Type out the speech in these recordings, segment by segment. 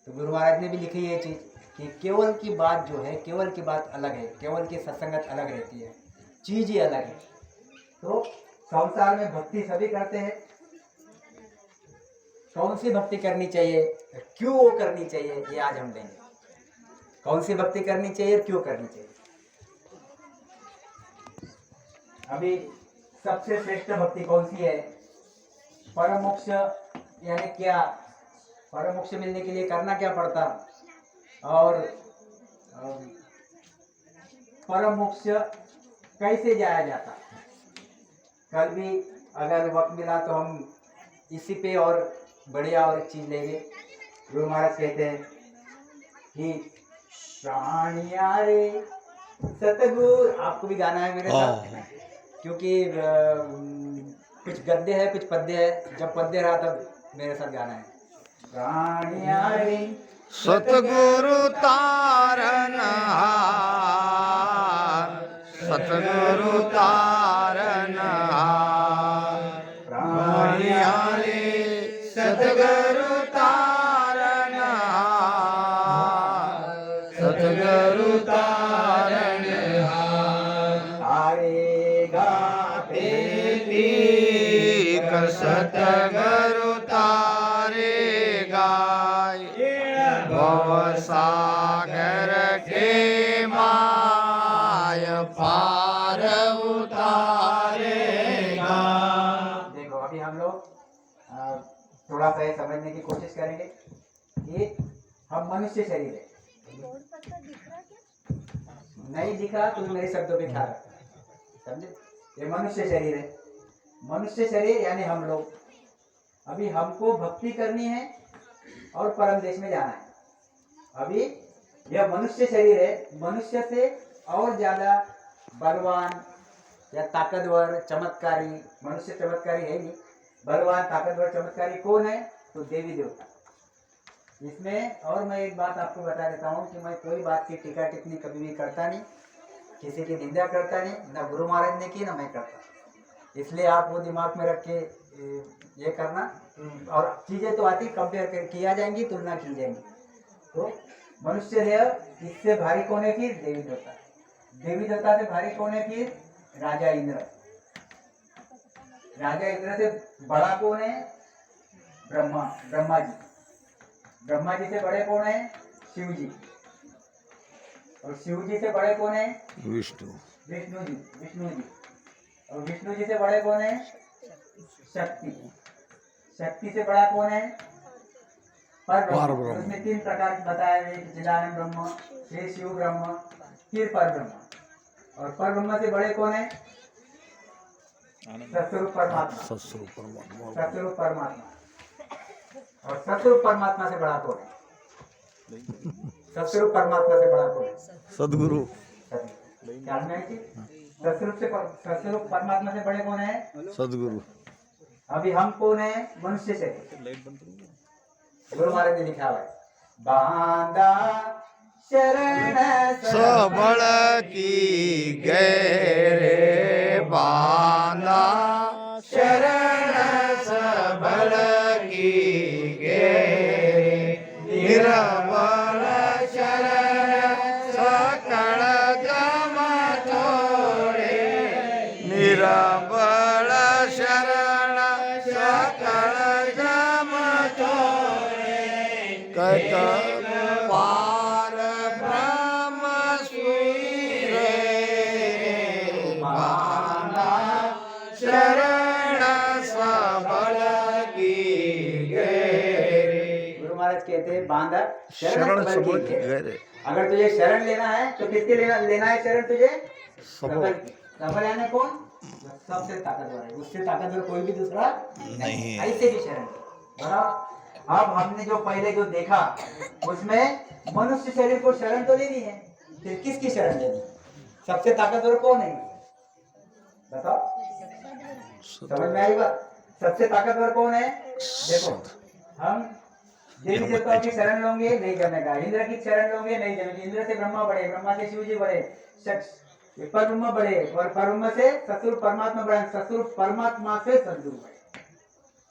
तो गुरु महाराज ने भी लिखी ये चीज़ कि केवल की बात जो है, केवल की बात अलग है, केवल की सत्संगत अलग रहती है, चीज़ ही अलग है। तो संसार में भक्ति सभी करते हैं, कौन सी भक्ति करनी चाहिए, क्यों वो करनी चाहिए, ये आज हम देंगे। कौन सी भक्ति करनी चाहिए, क्यों करनी चाहिए। अभी सबसे श्रेष्ठ भक्ति कौन सी है? परम मोक्ष यानी क्या, परम मोक्ष मिलने के लिए करना क्या पड़ता, और परम मोक्ष कैसे जाया जाता। कल भी अगर वक्त मिला तो हम इसी पे और बढ़िया और एक चीज लेंगे। गुरु महाराज कहते हैं कि प्राणिया रे सतगुरु, आपको भी गाना है मेरे साथ, क्योंकि कुछ गद्य है कुछ पद्य है, जब पद्य रहा तब मेरे साथ गाना है। प्राणिया रे सतगुरु तारनहार, सतगुरु तारनहार, प्राणिया रे सतगुरु तारनहार, सतगुरु तारनहार। तारे गाते एक सतगुरु तारे गाय, भव सागर के माय पार उतारेगा। देखो अभी हम लोग थोड़ा सा ये समझने की कोशिश करेंगे कि हम मनुष्य शरीर है। नहीं दिखा तो मेरे शब्दों पे ख्याल रखना, समझे। ये मनुष्य शरीर है, मनुष्य शरीर यानी हम लोग। अभी हमको भक्ति करनी है और परम देश में जाना है। अभी यह मनुष्य शरीर है, मनुष्य से और ज्यादा बलवान या ताकतवर चमत्कारी, मनुष्य चमत्कारी है नहीं, बलवान ताकतवर चमत्कारी कौन है? तो देवी देवता। इसमें और मैं एक बात आपको बता देता हूँ कि मैं कोई बात की टीका टिप्पणी कभी भी करता नहीं, किसी की निंदा करता नहीं, ना गुरु महाराज ने की ना मैं करता। इसलिए आप वो दिमाग में रख के ये करना। और चीज़ें तो आती कंपेयर किया जाएंगी, तुलना की जाएंगी। तो मनुष्य है, इससे भारी कौन है? फिर देवी देवता। देवी देवता से भारी कौन है? फिर राजा इंद्र। राजा इंद्र से बड़ा कौन है? ब्रह्मा, ब्रह्मा जी। ब्रह्मा जी से बड़े कौन है? शिव जी। और शिव जी से बड़े कौन है? विष्णु, विष्णु जी, विष्णु जी। और विष्णु जी से बड़े कौन है? शक्ति। शक्ति से बड़ा कौन है? परब्रह्म। उसमें 3 प्रकार बताए हुए, चिदानंद ब्रह्म, फिर शिव ब्रह्म, फिर परब्रह्म। और परब्रह्म से बड़े कौन है? सत्स्वरूप परमात्मा। सत्स्वरूप परमात्मा, सत्स्वरूप परमात्मा। और सत्स्वरूप परमात्मा से बड़ा कौन है? सत्स्वरूप परमात्मा से बड़ा कौन है? सदगुरु। ख्याल में है कि सत्स्वरूप परमात्मा से बड़े कौन है? सदगुरु। अभी हम कौन है? मनुष्य से। गुरु महाराज ने लिखा हुआ है, बांधा शरण सबल की गैरे, बांधा शरण सबल की गैरे, निरबल शरण सकल जम तोड़े, निरबल शरण सकल जम तोड़े, कत पार ब्रह्म सुईरे, बांधा शरण सबल की गैरे। गुरु महाराज कहते हैं बांधा शरण सबल सबल की की गैरे। अगर तुझे शरण लेना है तो किसके लेना है शरण? तुझे सबल। सबल यानी कौन? सबसे ताकतवर है, उससे ताकतवर कोई भी दूसरा नहीं है। ऐसे भी शरण। बराबर। अब हमने जो पहले जो देखा उसमें मनुष्य शरीर को शरण तो लेनी है, फिर किसकी शरण लेनी? सबसे ताकतवर कौन है? बताओ, समझ में आई बात? सबसे ताकतवर कौन है? देखो, हम देवी देवताओं की शरण लोगे, नहीं जमेगा। इंद्र की शरण लोगे, नहीं जमेगी। इंद्र से ब्रह्मा बड़े, ब्रह्मा से शिव जी बड़े, परब्रह्म बड़े, और परब्रह्म से सतस्वरूप परमात्मा बड़े, सतस्वरूप परमात्मा से सद्गुरु बड़े।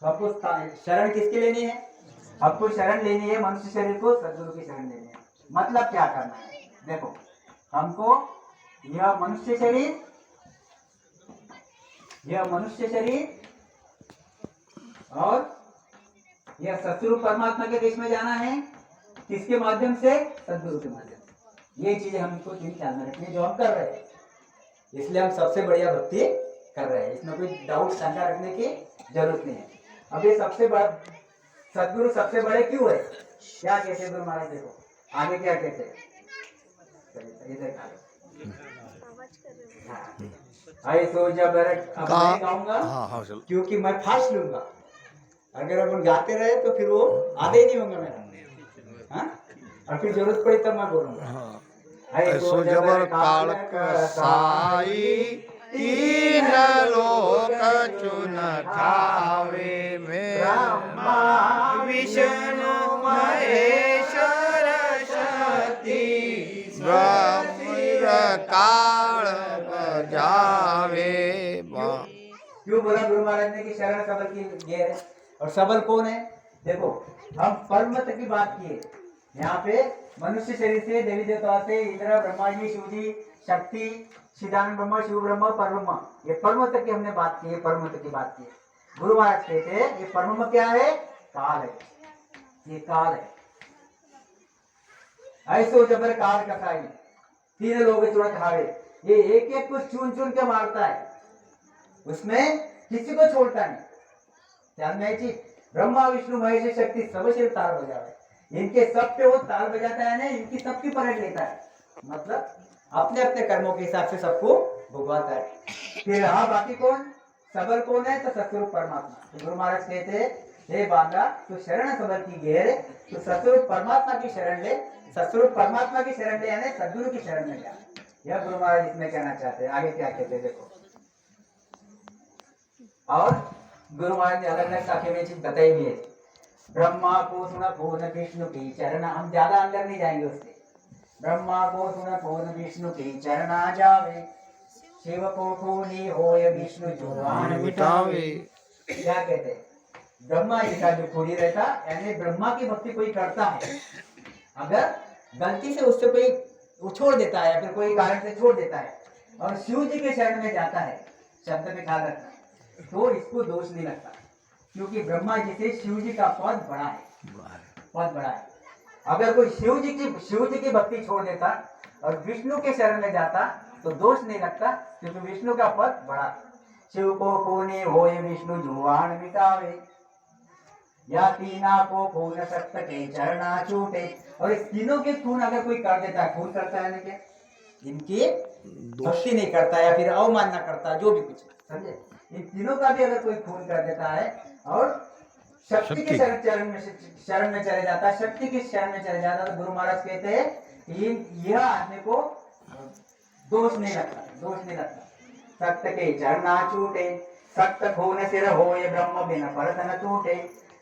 तो आपको शरण किसकी लेनी है? आपको शरण लेनी है मनुष्य शरीर को, सद्गुरु की शरण लेनी है। मतलब क्या करना है, देखो हमको यह मनुष्य शरीर और यह सतगुरु परमात्मा के देश में जाना है। किसके माध्यम से? सद्गुरु के माध्यम से। ये चीजें हमको तीन ख्याल में रखनी है जो हम कर रहे हैं, इसलिए हम सबसे बढ़िया भक्ति कर रहे हैं, इसमें कोई डाउट शंका रखने की जरूरत नहीं है। अब ये सबसे बड़ा सद्गुरु सबसे बड़े क्यों है? क्या कहते हैं गुरु महाराज? देखो आगे क्या कहते हैं, ऐसो जबर अब मैं गाऊंगा हाँ चलो। क्योंकि मैं फास्ट लूंगा, अगर अपन गाते रहे तो फिर वो आधे ही नहीं होंगे मेरा, हाँ? और फिर जरूरत पड़ी तब मैं बोलूंगा। ऐसो जबर कालक साई तीन लोक चुन खावे में ब्रह्मा विष्णु महेश्वर शक्ति ब्रह्म काल बजावे। क्यों बोला गुरु महाराज ने कि शरण सबल की घेर है? और सबल कौन है? देखो हम परमत की बात किए, यहाँ पे मनुष्य शरीर से देवी देवता से इंद्र ब्रह्मा जी शिव जी शक्ति सिद्धानंद ब्रह्मा शिव ब्रह्मा परब्रह्मा, ये परमत की हमने बात की है, परमत की बात की है। गुरु महाराज कहते हैं ये परब्रह्म क्या है? काल है, ये काल है। ऐसो जबर काल कसाई तीन लोग चुनत हावे, ये एक एक कुछ चुन चुन के मारता है, उसमें किसी को छोड़ता नहीं। ध्यान में चीज, ब्रह्मा विष्णु महेश शक्ति सब सिर ताल बजावे, इनके सब पे वो ताल बजाता है ना, इनकी सबकी पलट लेता है, मतलब अपने अपने कर्मों के हिसाब से सबको भुगवाता है। फिर हाँ बाकी कौन सबल कौन है? तो सतस्वरूप परमात्मा। तो गुरु महाराज कहते हैं हे बांदा तू शरण सबल की घेर, तो सतस्वरूप परमात्मा की शरण ले, सतस्वरूप परमात्मा की शरण ले यानी सद्गुरु की शरण में जा। यह गुरु महाराज इसमें कहना चाहते हैं। आगे क्या कहते हैं देखो, और गुरु महाराज ने अलग अलग शाखे में चीज बताई भी है। ब्रह्मा को सुना पूर्ण विष्णु की चरण, हम ज्यादा अंदर नहीं जाएंगे उससे। ब्रह्मा को सुना पूर्ण विष्णु की चरणा जावे, शिव को खूनी होय विष्णु जुबान मिटावे। क्या कहते हैं? ब्रह्मा जी का जो खूनी रहता यानी ब्रह्मा की भक्ति कोई करता है, अगर गलती से उससे कोई छोड़ देता है, फिर कोई कारण से छोड़ देता है और शिव जी के शरण में जाता है, शब्द में ख्याल रखना, तो इसको दोष नहीं लगता, क्योंकि ब्रह्मा जी से शिव जी का पद बड़ा है, पद बड़ा है। अगर कोई शिव जी की भक्ति छोड़ देता और विष्णु के शरण में जाता तो दोष नहीं लगता, क्योंकि विष्णु का पद बड़ा है। शिव को खूनी होय विष्णु जुबान मिटावे, या तीना को खून सत्य के चरणा छूटे। और इस तीनों के खून अगर कोई कर देता है, खून करता है ना, क्या इनकी भक्ति नहीं करता या फिर अवमानना करता, जो भी कुछ, समझे, इन तीनों का भी अगर कोई खून कर देता है और शक्ति के शरण में चले जाता है, शक्ति के शरण में चले जाता, तो गुरु महाराज कहते हैं यह आदमी को दोष नहीं लगता, दोष नहीं लगता। सत्य के चरणा छूटे, सत्य खून सिर होए ब्रह्म बिना परत न टूटे।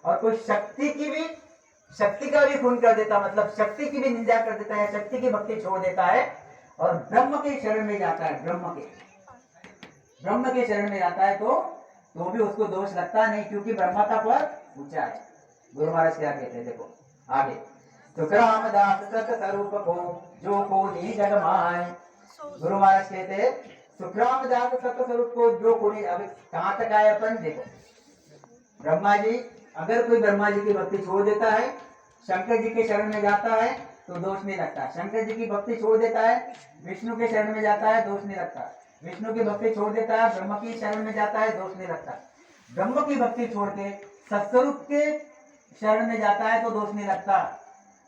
और कोई शक्ति का भी खून कर देता, मतलब शक्ति की भी निंदा कर देता है, शक्ति की भक्ति छोड़ देता है और ब्रह्म के शरण में जाता है, ब्रह्म के शरण में जाता है, तो भी उसको दोष लगता नहीं, क्योंकि ब्रह्मा का पद ऊंचा है। गुरु महाराज क्या कहते हैं देखो आगे, तो रामदास सत स्वरूप को जो को नी जग माय। गुरु महाराज कहते हैं सुखरामदास सत स्वरूप को जो को नी। अब कहाँ तक आए अपन देखो, ब्रह्मा जी, अगर कोई ब्रह्मा जी की भक्ति छोड़ देता है, शंकर जी के शरण में जाता है तो दोष नहीं लगता। शंकर जी की भक्ति छोड़ देता है, विष्णु के शरण में जाता है, दोष नहीं लगता। विष्णु की भक्ति छोड़ देता है, ब्रह्म की शरण में जाता है, दोष नहीं लगता। ब्रह्म की भक्ति छोड़ के सत्स्वरूप के शरण में जाता है तो दोष नहीं लगता।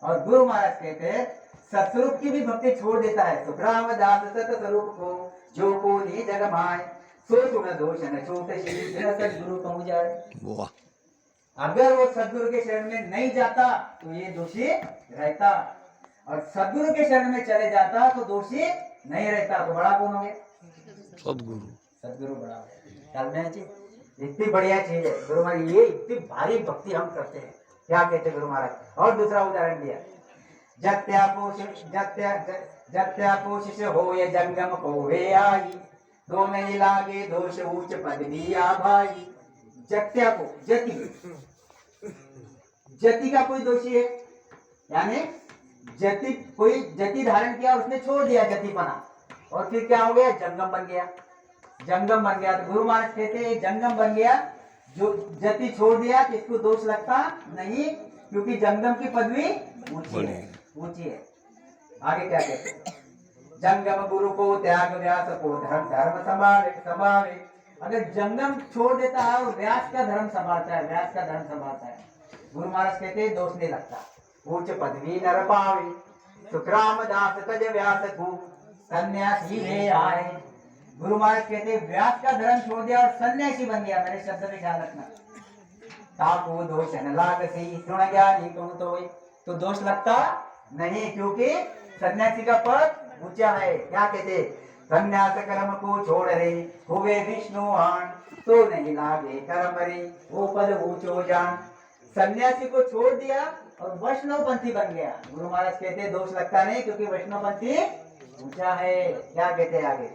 और गुरु महाराज कहते हैं सत्स्वरूप की भी भक्ति छोड़ देता है तो रामदास सत्स्वरूप को जो को नी जग माय, सो सुन दोष न छूट सदगुरु कहूँ जाए। अगर वो सदगुरु के शरण में नहीं जाता तो ये दोषी रहता, और सदगुरु के शरण में चले जाता तो दोषी नहीं रहता। तो बड़ा कौन हो गया? सदगुरु बड़ा हो गया। ख्याल में है, इतनी बढ़िया चीज है गुरु महाराज, ये इतनी भारी भक्ति हम करते हैं। क्या कहते गुरु महाराज? और दूसरा उदाहरण दिया, जत्या कोशिश हो ये जंगम को वे आई, दो नहीं लागे दोष उच्च पद दिया भाई। जत्या को जति, जति का कोई दोषी है, यानी जति, कोई जति धारण किया, उसने छोड़ दिया जतिपना, और फिर क्या हो गया, जंगम बन गया। जंगम बन गया तो गुरु महाराज कहते हैं जंगम बन गया, जो जति छोड़ दिया तो इसको दोष लगता नहीं, क्योंकि जंगम की पदवी ऊंची है, ऊंची है। आगे क्या कहते हैं, जंगम गुरु को त्याग व्यास को धर्म धर्म संभाले संभाले। अगर जंगम छोड़ देता है और व्यास का धर्म संभालता है, व्यास का धर्म संभालता है, गुरु महाराज कहते हैं दोष नहीं लगता। उच्च पदवी नर पावे, सुखराम दास तज व्यास को सन्यासी वे आए। गुरु महाराज कहते हैं व्यास का धर्म छोड़ दिया और सन्यासी बन गया। मेरे शब्द में ख्याल रखना, तापो दोष न लाग सी सुन ज्ञानी कहूं तो दोष लगता नहीं, क्योंकि सन्यासी का पद ऊंचा है। क्या कहते, सन्यास कर्म को छोड़ रे हुए विष्णु आन, तो नहीं लागे कर्म रे वो पद ऊंचो जान। सन्यासी को छोड़ दिया और वैष्णव पंथी बन गया। गुरु महाराज कहते हैं दोष लगता नहीं, क्योंकि वैष्णव पंथी ऊंचा है। क्या कहते आगे,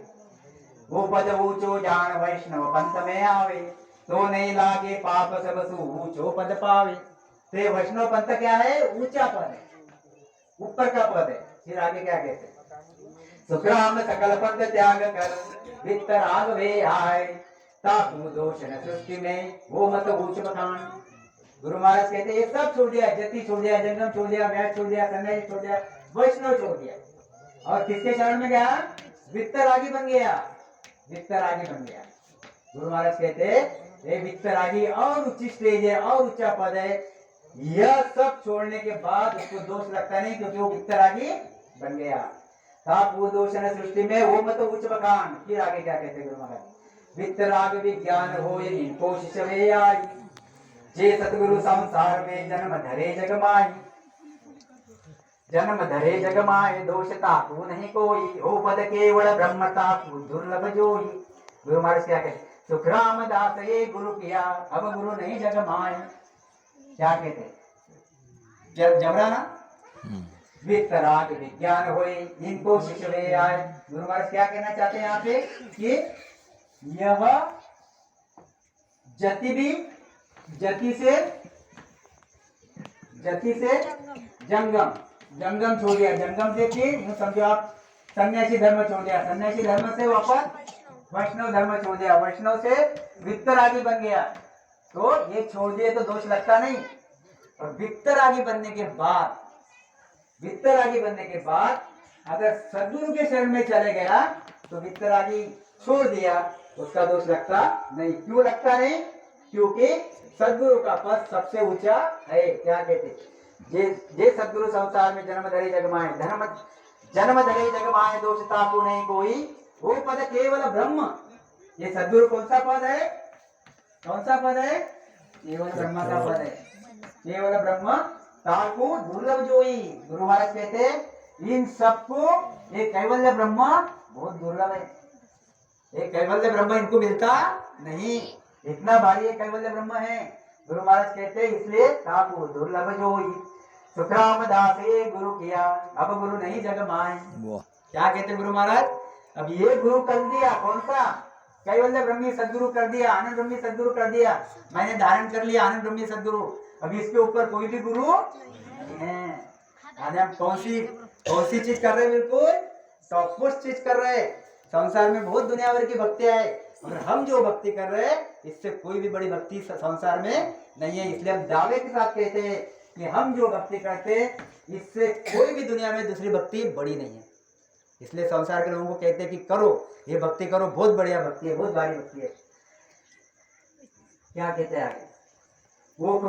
वो पद ऊंचो जान वैष्णव पंथ में आवे, तो नहीं लागे पाप सब सु ऊंचो पद पावे। तो वैष्णव पंथ क्या है, ऊंचा पद है, ऊपर का पद है। फिर आगे क्या कहते हैं, सुखराम सकल पद त्याग कर वित्त राग वे आए, ताकू दोष न सृष्टि में वो मत ऊंच बखान। गुरु महाराज कहते हैं ये सब छोड़ दिया, जति छोड़ दिया, जंगम छोड़ दिया, व्यास छोड़ दिया, सन्यासी छोड़ दिया, वैष्णव छोड़ दिया, और किसके शरण में गया, वित्तरागी बन गया, वित्तरागी बन गया। गुरु महाराज कहते ये वित्तरागी और उच्च स्टेज है और ऊंचा पद है। यह सब छोड़ने के बाद उसको दोष लगता नहीं, क्योंकि वो वित्तरागी बन गया था। वो दोष न सृष्टि में वो मत उच्च बखान। फिर आगे क्या कहते गुरु महाराज, वित्तराग विज्ञान हो इनको शिष्य वे आई, जे सतगुरु संसार में जन्म धरे जग माई। जन्म धरे जग माए दोष ताकू नहीं कोई, ओ पद केवल ब्रह्म ताकू दुर्लभ जोई। गुरु महाराज क्या कहते, सुखराम दास ये गुरु किया, अब गुरु नहीं जग माए। क्या कहते, जबरा ना, वित्तराग विज्ञान होए इनको शिष्य वे आए। गुरु महाराज क्या कहना चाहते हैं यहाँ पे, कि यह जति भी जति से जंगम, जंगम छोड़ दिया, जंगम से फिर समझो आप सन्यासी धर्म छोड़ दिया, सन्यासी धर्म से वापस वैष्णव धर्म छोड़ दिया, वैष्णव से वित्तरागी बन गया, तो ये छोड़ दिए तो दोष लगता नहीं। और वित्तरागी बनने के बाद, वित्तरागी बनने के बाद अगर सद्गुरु के शरण में चले गया तो वित्तरागी छोड़ दिया, उसका दोष लगता नहीं। क्यों लगता नहीं, क्योंकि सद्गुरु का पद सबसे ऊंचा है। क्या कहते, जे सद्गुरु संसार में जन्म धरे जग माए, जन्म धरे जग माए दोष ताकू नहीं कोई, वो पद केवल ब्रह्म। ये सद्गुरु कौन सा पद है, कौन सा पद है, केवल ब्रह्म का पद है, केवल ब्रह्म ताकू दुर्लभ जोई। गुरु महाराज कहते इन सबको ये कैवल्य ब्रह्म बहुत दुर्लभ है, ये कैवल्य ब्रह्म इनको मिलता नहीं, इतना भारी ये कैवल्य ब्रह्म है। गुरु महाराज कहते इसलिए ताकू दुर्लभ जोई। सुखराम दास ये गुरु किया, अब गुरु नहीं जग माए। क्या कहते गुरु महाराज, अब ये गुरु कर दिया, कौन सा, कैवल्य ब्रह्मी सदगुरु कर दिया, आनंद ब्रह्मी सदगुरु कर दिया, मैंने धारण कर लिया आनंद ब्रह्मी सदगुरु। अभी इसके ऊपर कोई भी गुरु नहीं है। आज हम कौन सी चीज कर रहे हैं, बिल्कुल टॉप मोस्ट चीज कर रहे हैं। संसार में बहुत दुनिया भर की भक्तियां है, और हम जो भक्ति कर रहे हैं इससे कोई भी बड़ी भक्ति संसार में नहीं है। इसलिए हम दावे के साथ कहते हैं कि हम जो भक्ति करते हैं इससे कोई भी दुनिया में दूसरी भक्ति बड़ी नहीं है। इसलिए संसार के लोगों को कहते हैं कि करो ये भक्ति करो, बहुत बढ़िया भक्ति है, बहुत भारी भक्ति है। क्या कहते हैं आगे, वो